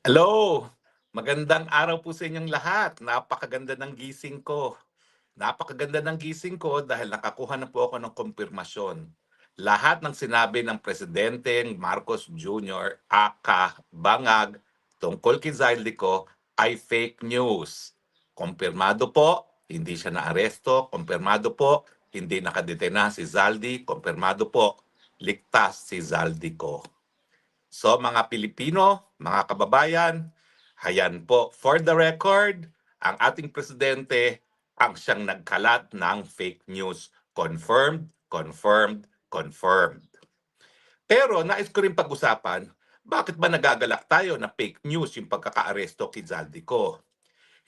Hello! Magandang araw po sa inyong lahat. Napakaganda ng gising ko. Napakaganda ng gising ko dahil nakakuha na po ako ng kumpirmasyon. Lahat ng sinabi ng Presidente Marcos Jr. aka Bangag tungkol kay Zaldico ay fake news. Kumpirmado po, hindi siya naaresto. Kumpirmado po, hindi nakadetena si Zaldi. Kumpirmado po, ligtas si Zaldico. So mga Pilipino, mga kababayan, hayan po, for the record, ang ating presidente ang siyang nagkalat ng fake news. Confirmed, confirmed, confirmed. Pero nais ko rin pag-usapan, bakit ba nagagalak tayo na fake news yung pagkakaaresto kay Zaldico?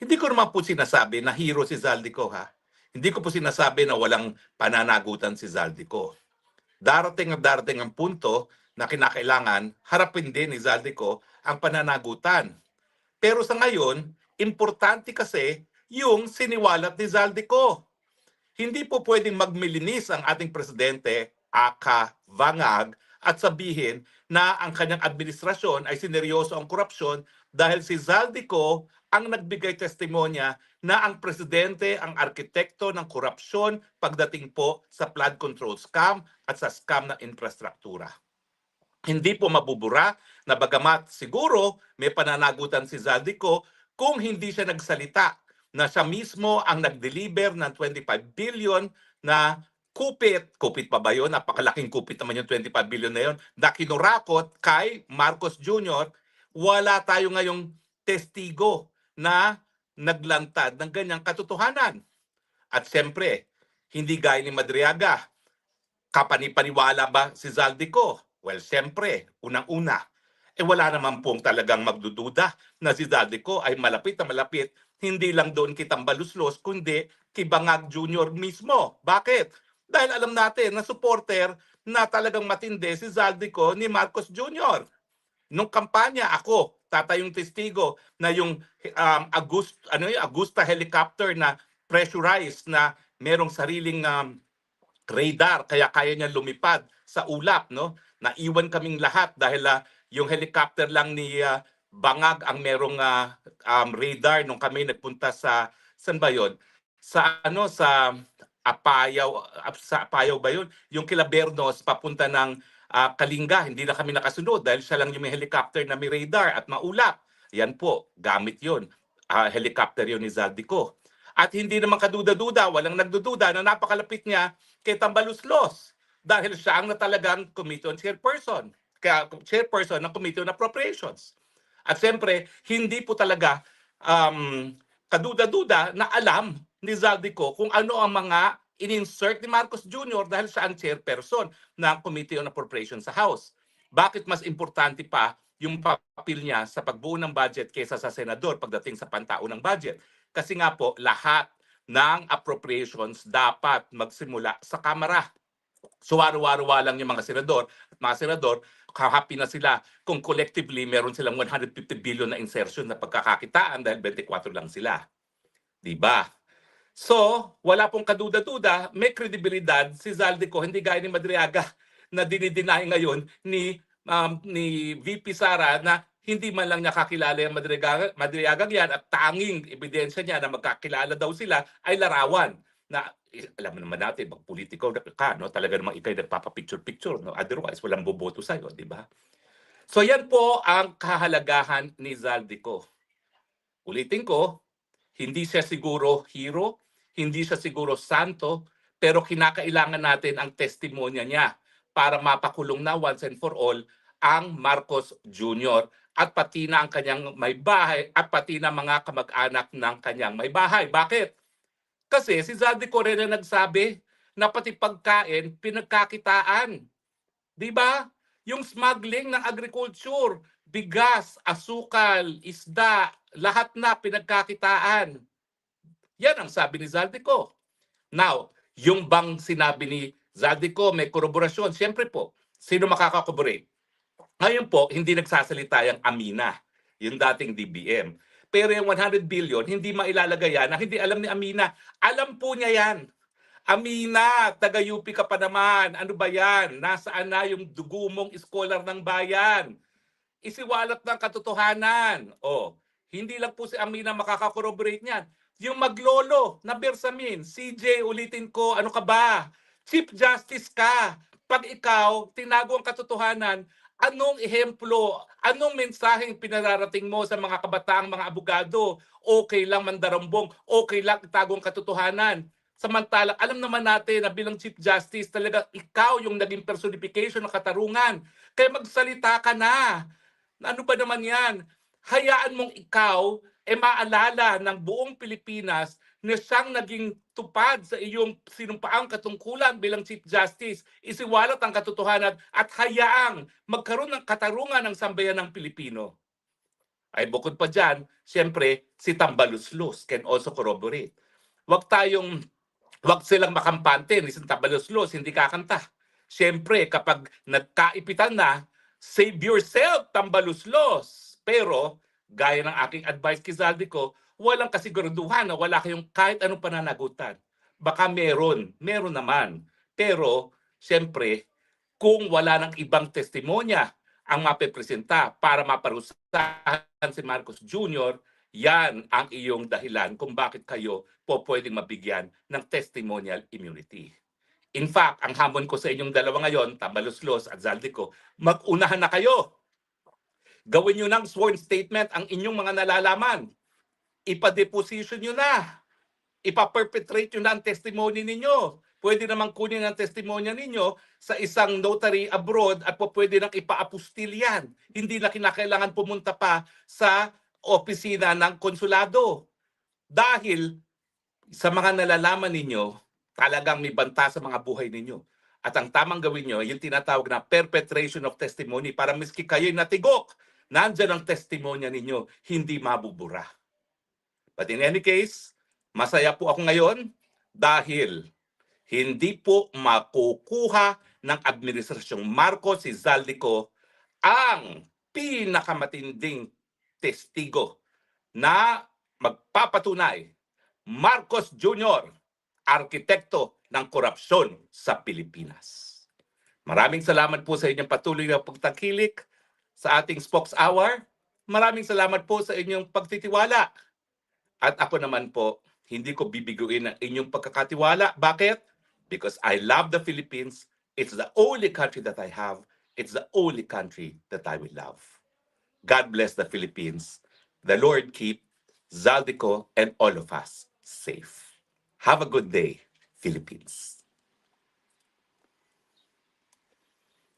Hindi ko naman po sinasabi na hero si Zaldico ha. Hindi ko po sinasabi na walang pananagutan si Zaldico. Darating at darating ang punto na kinakailangan harapin din ni Zaldico ang pananagutan. Pero sa ngayon, importante kasi yung siniwalat ni Zaldico. Hindi po pwedeng magmilinis ang ating presidente, aka Vangag, at sabihin na ang kanyang administrasyon ay sineryoso ang korupsyon dahil si Zaldico ang nagbigay testimonya na ang presidente ang arkitekto ng korupsyon pagdating po sa flood control scam at sa scam ng infrastruktura. Hindi po mabubura na bagamat siguro may pananagutan si Zaldico kung hindi siya nagsalita na siya mismo ang nag-deliver ng 25 billion na kupit pa ba yun? Napakalaking kupit naman yung 25 billion na yun, na kinurakot kay Marcos Jr., wala tayo ngayong testigo na naglantad ng ganyang katotohanan. At siyempre, hindi gaya ni Madriaga, kapanipaniwala ba si Zaldico? Well, siyempre, unang-una, wala naman pong talagang magdududa na si Zaldico ay malapit na malapit, hindi lang doon kay Tambaluslos, kundi kay Bangag Jr. mismo. Bakit? Dahil alam natin na supporter na talagang matindi si Zaldico ni Marcos Jr. Nung kampanya, ako, tatayong testigo na yung Agusta helicopter na pressurized na merong sariling radar kaya kaya niya lumipad sa ulap, no? Naiwan kaming lahat dahil yung helicopter lang ni Bangag ang merong radar nung kami nagpunta sa saan ba 'yon? Sa Apayaw ba 'yon? Yung Kilabernos papunta ng Kalinga, hindi na kami nakasunod dahil siya lang yung may helicopter na may radar at maulap. Yan po, gamit 'yon. Helicopter 'yon ni Zaldico. At hindi naman kaduda-duda, walang nagdududa na napakalapit niya kay Tambaluslos dahil siya ang na talagang committee on chairperson, kaya chairperson ng Committee on Appropriations. At siyempre, hindi po talaga kaduda-duda na alam ni Zaldico kung ano ang mga in-insert ni Marcos Jr. dahil siya ang chairperson ng Committee on Appropriations sa House. Bakit mas importante pa yung papel niya sa pagbuo ng budget kaysa sa senador pagdating sa pantao ng budget? Kasi nga po, lahat ng appropriations dapat magsimula sa Kamara. So araw-araw lang yung mga senador at mga senador, happy na sila kung collectively meron silang 150 billion na insertion na pagkakakitaan dahil 24 lang sila. Di ba? So, wala pong kaduda-duda, may kredibilidad si Zaldico, hindi gaya ni Madriaga na dinideny ngayon ni VP Sara na hindi man lang niya kakilala yung Madriaga yan at tanging ebidensya niya na magkakilala daw sila ay larawan na alam mo naman natin, pag politiko ka, no, talaga namang ikay nagpapapicture-picture, no? Otherwise, walang boboto sa'yo, di ba? So yan po ang kahalagahan ni Zaldico. Ulitin ko, hindi siya siguro hero, hindi siya siguro santo, pero kinakailangan natin ang testimonya niya para mapakulong na once and for all ang Marcos Jr. at pati na ang kanyang may bahay at pati na mga kamag-anak ng kanyang may bahay. Bakit? Kasi si Zaldico rin na nagsabi na pati pagkain pinagkakitaan. Di ba? Yung smuggling ng agriculture, bigas, asukal, isda, lahat na pinagkakitaan. Yan ang sabi ni Zaldico. Now, yung bang sinabi ni Zaldico may koroborasyon, siyempre po, sino makakakorroborate? Ngayon po, hindi nagsasalita yung Amina, yung dating DBM. Pero yung 100 billion, hindi mailalagay yan na hindi alam ni Amina. Alam po niya yan. Amina, taga-UP ka pa naman. Ano ba yan? Nasaan na yung dugo mong scholar ng bayan? isiwalat ng katotohanan. O, hindi lang po si Amina makaka-corroborate niyan. Yung maglolo na Bersamin, CJ, ulitin ko, ano ka ba? Chief Justice ka. Pag ikaw, tinago ang katotohanan, anong ehemplo, anong mensaheng pinararating mo sa mga kabataang mga abogado? Okay lang mandarambong, okay lang itago ang katotohanan. Samantalang alam naman natin na bilang Chief Justice, talaga ikaw yung naging personification ng katarungan. Kaya magsalita ka na. Ano ba naman yan? Hayaan mong ikaw maalala ng buong Pilipinas na siyang naging tupad sa iyong sinumpaang katungkulan bilang Chief Justice. Isiwalat ang katotohanan at hayaang magkaroon ng katarungan ng sambayan ng Pilipino. Ay bukod pa dyan, siyempre, si Tambaluslos can also corroborate. Wag silang makampante, ni Tambaluslos, hindi kakanta. Siyempre, kapag nagkaipitan na, save yourself, Tambaluslos. Pero, gaya ng aking advice kay Zaldico, walang kasiguraduhan na wala kayong kahit anong pananagutan. Baka meron naman. Pero, siyempre, kung wala ng ibang testimonya ang mapepresenta para maparusahan si Marcos Jr., yan ang iyong dahilan kung bakit kayo po pwedeng mabigyan ng testimonial immunity. In fact, ang hamon ko sa inyong dalawa ngayon, Tambaluslos at Zaldico, mag-unahan na kayo. Gawin nyo ng sworn statement ang inyong mga nalalaman. Ipa-deposition nyo na. Ipa-perpetrate nyo na ang testimony ninyo. Pwede namang kunin ang testimonya ninyo sa isang notary abroad at po pwede nang ipa-apostil yan. Hindi na kinakailangan pumunta pa sa opisina ng konsulado. Dahil sa mga nalalaman ninyo, talagang may banta sa mga buhay ninyo. At ang tamang gawin nyo, yung tinatawag na perpetration of testimony para miski kayo'y natigok, nandyan ang testimonya ninyo, hindi mabubura. But in any case, masaya po ako ngayon dahil hindi po makukuha ng Administrasyong Marcos si Zaldico ang pinakamatinding testigo na magpapatunay Marcos Jr., arkitekto ng korupsyon sa Pilipinas. Maraming salamat po sa inyong patuloy na pagtangkilik sa ating Spokes Hour. Maraming salamat po sa inyong pagtitiwala. At ako naman po, hindi ko bibiguin ang inyong pagkakatiwala. Bakit? Because I love the Philippines. It's the only country that I have. It's the only country that I will love. God bless the Philippines. The Lord keep Zaldico and all of us safe. Have a good day, Philippines.